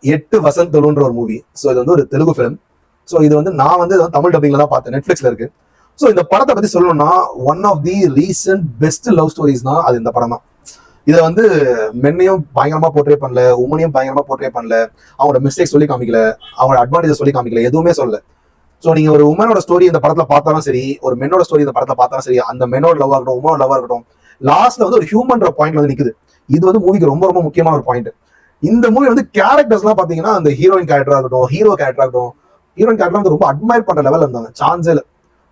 எட்டு வசந்தலுன்ற ஒரு movie. So இது வந்து ஒரு தெலுங்கு ஃபிலிம். ஸோ இது வந்து நான் வந்து தமிழ் டப்பிங்ல தான் பார்த்தேன், நெட்ஃபிளிக்ஸ்ல இருக்கு. ஸோ இந்த படத்தை பத்தி சொல்லணும்னா one of the recent best love stories தான் அது இந்த படம் தான். இதை வந்து மென்னையும் பயங்கரமா போர்ட்ரே பண்ணல, உமனையும் பயங்கரமா போர்ட்ரே பண்ணல, அவங்களோட மிஸ்டேக் சொல்லி காமிக்கல, அவங்களோட அட்வான்டேஜ் சொல்லி காமிக்கல, எதுவுமே சொல்லல. ஸோ நீங்க ஒரு உமனோட ஸ்டோரி இந்த படத்துல பார்த்தாலும் சரி, ஒரு மென்னோட ஸ்டோரி இந்த படத்துல பார்த்தாலும் சரி, அந்த மென்னோட லவ் ஆகட்டும், உமனோட லவ் ஆகட்டும், லாஸ்ட்ல வந்து ஒரு ஹியூமன்ற பாயிண்ட் வந்து நிக்குது. இது வந்து மூவிக்கு ரொம்ப ரொம்ப முக்கியமான ஒரு பாயிண்ட். இந்த மூவி வந்து கேரக்டர்ஸ் எல்லாம் பாத்தீங்கன்னா அந்த ஹீரோயின் கேரக்டர் ஆகட்டும், ஹீரோ கேரக்டர் ஆகட்டும், ஹீரோயின் கேரக்டர் வந்து ரொம்ப அட்மையர் பண்ற லெவல் இருந்தாங்க. சான்ஸே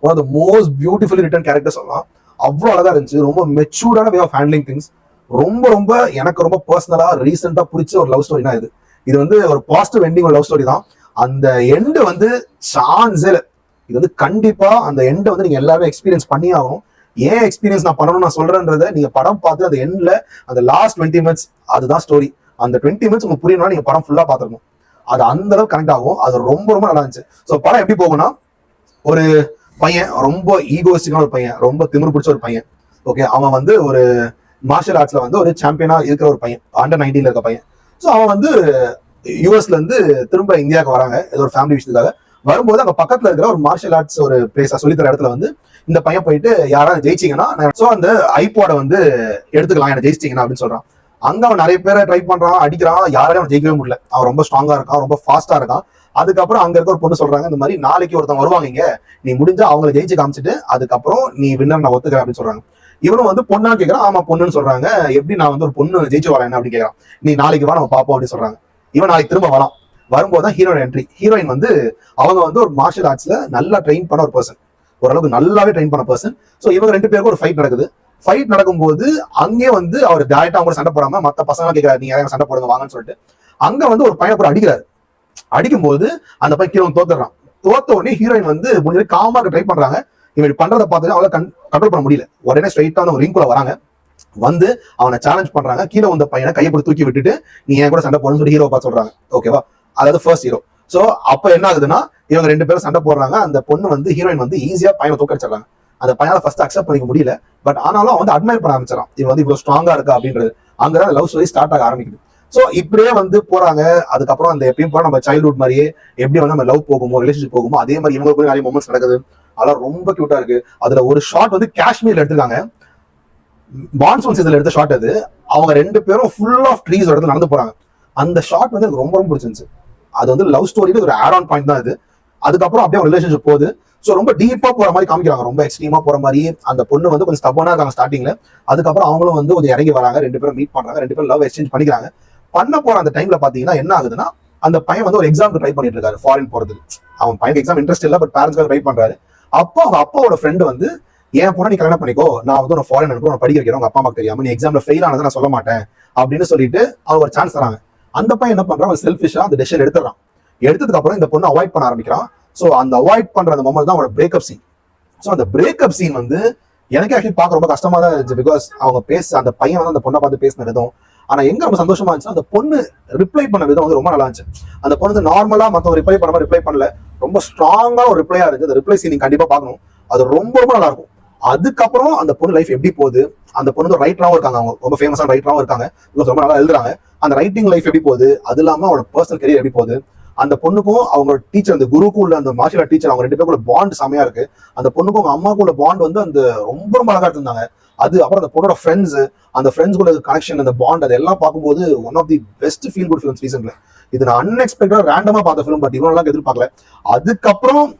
one of the most beautifully written character சொல்லலாம். அவ்வளவு அழகா இருந்துச்சு. ரொம்ப மெச்சூர்டான வே ஆஃப் ஹேண்ட்லிங் திங்ஸ். ரொம்ப ரொம்ப எனக்கு ரொம்ப பர்சனலா ரீசெண்டா பிடிச்ச ஒரு லவ் ஸ்டோரினா இது. இது வந்து ஒரு பாசிட்டிவ் எண்டிங் ஒரு லவ் ஸ்டோரி தான். அந்த எண்டு வந்து சான்ஸே. இது வந்து கண்டிப்பா அந்த எண்டை வந்து நீங்க எல்லாருமே எக்ஸ்பீரியன்ஸ் பண்ணி ஆகும். ஏன் எக்ஸ்பீரியன்ஸ் நான் பண்ணணும்னு நான் சொல்றேன்றதை நீங்க படம் பார்த்து அந்த எண்ட்ல அந்த லாஸ்ட் 20 மினிட்ஸ் அதுதான் ஸ்டோரி. அந்த 20 மினிட்ஸ் உங்களுக்கு புரியணும்னா நீங்க படம் ஃபுல்லா பாத்துருக்கணும். அது அந்த அளவுக்கு கனெக்ட் ஆகும். அது ரொம்ப ரொம்ப நல்லா இருந்துச்சு. ஸோ படம் எப்படி போகும்னா, ஒரு பையன் ரொம்ப ஈகோஸ்டிக்கான ஒரு பையன், ரொம்ப திமிரு பிடிச்ச ஒரு பையன். ஓகே, அவன் வந்து ஒரு மார்ஷல் ஆர்ட்ஸ்ல வந்து ஒரு சாம்பியனா இருக்கிற ஒரு பையன், அண்டர் 19 இருக்க பையன். ஸோ அவன் வந்து யூஎஸ்ல இருந்து திரும்ப இந்தியாவுக்கு வராங்க ஏதோ ஒரு ஃபேமிலி விஷயத்துக்காக. வரும்போது அங்க பக்கத்துல இருக்கிற ஒரு மார்ஷல் ஆர்ட்ஸ் ஒரு பிளேஸா சொல்லித்தர இடத்துல வந்து இந்த பையன் போயிட்டு யாராவது ஜெயிச்சிங்கன்னா ஸோ அந்த ஐபோட வந்து எடுத்துக்கலாம் என்ன ஜெயிச்சிங்கன்னா அப்படின்னு சொல்றான். அங்க அவன் நிறைய பேரை ட்ரை பண்றான், அடிக்கிறான், யாரையும் அவன் ஜெயிக்கவே முடியல. அவன் ரொம்ப ஸ்ட்ராங்கா இருக்கான், ரொம்ப ஃபாஸ்டா இருக்கான். அதுக்கப்புறம் அங்க இருக்க ஒரு பொண்ணு சொல்றாங்க, இந்த மாதிரி நாளைக்கு ஒருத்தவங்க வருவாங்க இங்க, நீ முடிஞ்சா அவங்களை ஜெயிச்சு காமிச்சிட்டு அதுக்கப்புறம் நீ வின்னர் நான் ஒத்துக்கிறேன் அப்படின்னு சொல்றாங்க. இவனும் வந்து பொண்ணா கேட்கறான். ஆமா பொண்ணுன்னு சொல்றாங்க. எப்படி நான் வந்து ஒரு பொண்ணு ஜெயிச்சு வரேன் அப்படின்னு கேட்கறான். நீ நாளைக்கு வா நம்ம பாப்போம் அப்படின்னு சொல்றாங்க. இவன் நாளைக்கு திரும்ப வரான். வரும்போது தான் ஹீரோயின் என்ட்ரி. ஹீரோயின் வந்து அவங்க வந்து ஒரு மார்ஷல் ஆர்ட்ஸ்ல நல்லா ட்ரெயின் பண்ண ஒரு பர்சன், ஓரளவுக்கு நல்லாவே ட்ரெயின் பண்ண பர்சன். ஸோ இவங்க ரெண்டு பேருக்கும் ஒரு ஃபைட் நடக்குது. ஃபைட் நடக்கும்போது அங்கே வந்து அவர் டேரக்டா அவங்க சண்டை போடாம மற்ற பசங்க கேட்கிறாரு, நீங்க யாரும் சண்டை போடுங்க வாங்கன்னு சொல்லிட்டு அங்க வந்து ஒரு பையனை கூட அடிக்கிறாரு. அடிக்கும்போது அந்த பையன் கீழே தோத்துறான். தோத்த உடனே ஹீரோயின் வந்து முடிஞ்சு காமா ட்ரை பண்றாங்க. இவன் பண்றதை பார்த்துட்டு அவளை கண்ட்ரோல் பண்ண முடியல. உடனே ஸ்ட்ரைட்டான ஒரு ரிங்குள்ள வராங்க. வந்து அவனை சேலஞ்ச் பண்றாங்க. கீழே வந்த பையனை கையை போட்டு தூக்கி விட்டுட்டு நீ என் கூட சண்டை போடணும்னு சொல்லி ஹீரோ பார்த்து சொல்றாங்க. ஓகேவா, அதாவது ஃபர்ஸ்ட் ஹீரோ. சோ அப்ப என்ன ஆகுதுன்னா இவங்க ரெண்டு பேரும் சண்டை போடுறாங்க. அந்த பொண்ணு வந்து ஹீரோயின் வந்து ஈஸியா பையனை தோக்கடிச்சிடறாங்க. அந்த பையனை ஃபர்ஸ்ட் அக்செப்ட் பண்ணிக்க முடியல. பட் ஆனாலும் அவன் வந்து அட்மையர் பண்ண ஆரம்பிச்சிடான், இவன் வந்து இவ்வளவு ஸ்ட்ராங்கா இருக்கா அப்படின்றது. அங்கதான் லவ் ஸ்டோரி ஸ்டார்ட் ஆக ஆரம்பிக்குது. சோ இப்படியே வந்து போறாங்க. அதுக்கப்புறம் அந்த எப்பயும் போல நம்ம சைல்ட்ஹுட் மாதிரியே எப்படி வந்து நம்ம லவ் போகுமோ, ரிலேஷன்ஷிப் போகுமோ, அதே மாதிரி இவங்களுக்கு நிறைய மொமெண்ட்ஸ் நடக்குது. அதெல்லாம் ரொம்ப கியூட்டா இருக்கு. அதுல ஒரு ஷாட் வந்து காஷ்மீர்ல எடுத்துருக்காங்க. மான்சூன் சீசன்ல எடுத்த ஷாட் அது. அவங்க ரெண்டு பேரும் ஃபுல் ஆஃப் ட்ரீஸ் இடத்துல நடந்து போறாங்க. அந்த ஷாட் வந்து எனக்கு ரொம்ப ரொம்ப பிடிச்சிருந்துச்சு. அது வந்து லவ் ஸ்டோரியில ஒரு ஆட் ஆன் பாயிண்ட் தான் இது. அதுக்கப்புறம் அப்படியே ரிலேஷன்ஷிப் போகுது. ஸோ ரொம்ப டீப்பா போற மாதிரி காமிக்கிறாங்க, ரொம்ப எக்ஸ்ட்ரீமா போற மாதிரி. அந்த பொண்ணு வந்து கொஞ்சம் ஸ்டப்பனா இருக்காங்க ஸ்டார்டிங்ல. அதுக்கப்புறம் அவங்களும் வந்து கொஞ்சம் இறங்கி வராங்க. ரெண்டு பேரும் மீட் பண்றாங்க. ரெண்டு பேரும் லவ் எக்ஸ்சேஞ்ச் பண்ணிக்கிறாங்க. பண்ண போற அந்த டைம்ல பாத்தீங்கன்னா என்ன ஆகுதுன்னா, அந்த பையன் வந்து ஒரு எக்ஸாமுக்கு ட்ரை பண்ணிட்டு இருக்காரு, ஃபாரின் போறதுக்கு. அவன் பையனுக்கு எக்ஸாம் இன்ட்ரெஸ்ட் இல்லை, பட் பேரண்ட்ஸ்க்காக ட்ரை பண்றாரு. அப்போ அவங்க அப்பாவோட ஃப்ரெண்டு வந்து, என் பொண்ணை நீ கல்யாணம் பண்ணிக்கோ, நான் வந்து ஒரு ஃபாரின் அனுப்பி உன படிக்க வைக்கிறேன், உங்க அப்பா அம்மாக்கு தெரியாம, நீ எக்ஸாம்ல ஃபெயில் ஆனதை நான் சொல்ல மாட்டேன் அப்படின்னு சொல்லிட்டு அவங்க ஒரு சான்ஸ் தராங்க. அந்த பையன் என்ன பண்றான், அவன் செல்ஃபிஷா அந்த டெசிஷன் எடுத்துறான். எடுத்ததுக்கு அப்புறம் இந்த பொண்ணு அவாய்ட் பண்ண ஆரம்பிக்கிறான். ஸோ அந்த அவாய்ட் பண்ற அந்த மொமெண்ட் தான் அவனோட பிரேக்கப் சீன். ஸோ அந்த பிரேக்கப் சீன் வந்து எனக்கு ஆக்சுவலி பார்க்க ரொம்ப கஷ்டமா தான் இருந்துச்சு. பிகாஸ் அவங்க அந்த பையன் வந்து அந்த பொண்ணை பார்த்து பேசின விதம், ஆனா எங்க ரொம்ப சந்தோஷமா இருந்துச்சு, அந்த பொண்ணு ரிப்ளை பண்ண விதம் வந்து ரொம்ப நல்லா இருந்துச்சு. அந்த பொண்ணு வந்து நார்மலா மத்தவங்க ரிப்ளை பண்ண மாதிரி ரிப்ளை பண்ணல, ரொம்ப ஸ்ட்ராங்கா ஒரு ரிப்ளையா இருக்கு. அந்த ரிப்ளை சீன் நீங்க கண்டிப்பா பார்க்கணும். அது ரொம்ப ரொம்ப நல்லா இருக்கும். அதுக்கப்புறம் அந்த பொண்ணு லைஃப் எப்படி போகுது, அந்த பொண்ணு வந்து ரைட்டராகவும் இருக்காங்க, அவங்க ரொம்ப ஃபேமஸான ரைட்டராகவும் இருக்காங்க, ரொம்ப நல்லா எழுதுறாங்க. அந்த ரைட்டிங் லைஃப் எப்படி போகுது, அது இல்லாம அவங்களோட பர்சனல் கரியர் எப்படி போகுது, அந்த பொண்ணுக்கும் அவங்களோட டீச்சர், அந்த குருக்கும் உள்ள அந்த மார்ஷல் ஆர்ட் டீச்சர், அவங்க ரெண்டு பேருக்கும் பாண்ட் செமையா இருக்கு. அந்த பொண்ணுக்கும் அவங்க அம்மாவுக்கும் உள்ள பாண்ட் வந்து அந்த ரொம்ப ரொம்ப அழகா இருந்தாங்க. அது அப்புறம் அந்த பொண்ணோட ஃப்ரெண்ட்ஸ், அந்த ஃப்ரெண்ட்ஸ்குள்ள கனெக்ஷன், அந்த பாண்ட், அதெல்லாம் பார்க்கும்போது one of the best feel good films ரீசன்ட்ல. இது நான் அன்எக்ஸ்பெக்டடா ரேண்டமா பார்த்த ஃபிலிம், பட் இவ்வளவு நாள் எதிர்பார்க்கல. அதுக்கப்புறம்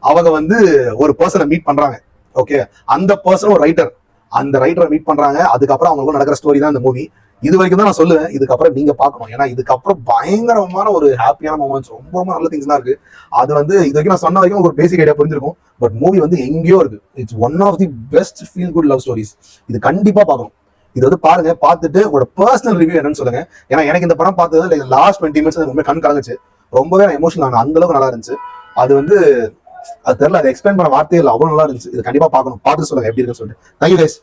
அவங்க வந்து ஒரு பர்சனை மீட் பண்றாங்க. ஓகே, அந்த பர்சன் ஒரு ரைட்டர், அந்த ரைட்டரை மீட் பண்றாங்க. அதுக்கப்புறம் அவங்களுக்கு நடக்கிற ஸ்டோரி தான் இந்த மூவி. இது வரைக்கும் தான் நான் சொல்லுவேன். இதுக்கப்புறம் நீங்க பார்க்கணும். ஏன்னா இதுக்கப்புறம் பயங்கரமான ஒரு ஹாப்பியான மூமெண்ட்ஸ், ரொம்ப ரொம்ப நல்ல திங்ஸ்லாம் இருக்கு. அது வந்து இது வரைக்கும் நான் சொன்ன வரைக்கும் ஒரு பேசிக் ஐடியா புரிஞ்சிருக்கும். பட் மூவி வந்து எங்கேயோ இருக்கு. It's one of the best feel good love stories. இது கண்டிப்பா பார்க்கணும். இது வந்து பாருங்க, பார்த்துட்டு உங்களோட பர்சனல் ரிவ்யூ என்னன்னு சொல்லுங்க. ஏன்னா எனக்கு இந்த படம் பார்த்தது லாஸ்ட் 20 மினிட்ஸ் ரொம்ப கண் கலங்குச்சு. ரொம்பவே எமோஷனல் ஆன, அந்த அளவுக்கு நல்லா இருந்துச்சு. அது வந்து அது தெரியல, அதை எக்ஸ்பிளைன் பண்ண வார்த்தைகள் அவ்வளவு நல்லா இருந்துச்சு. இது கண்டிப்பா பார்க்கணும். பார்த்து சொல்லுங்க எப்படி இருக்குன்னு சொல்லிட்டு. Thank you guys.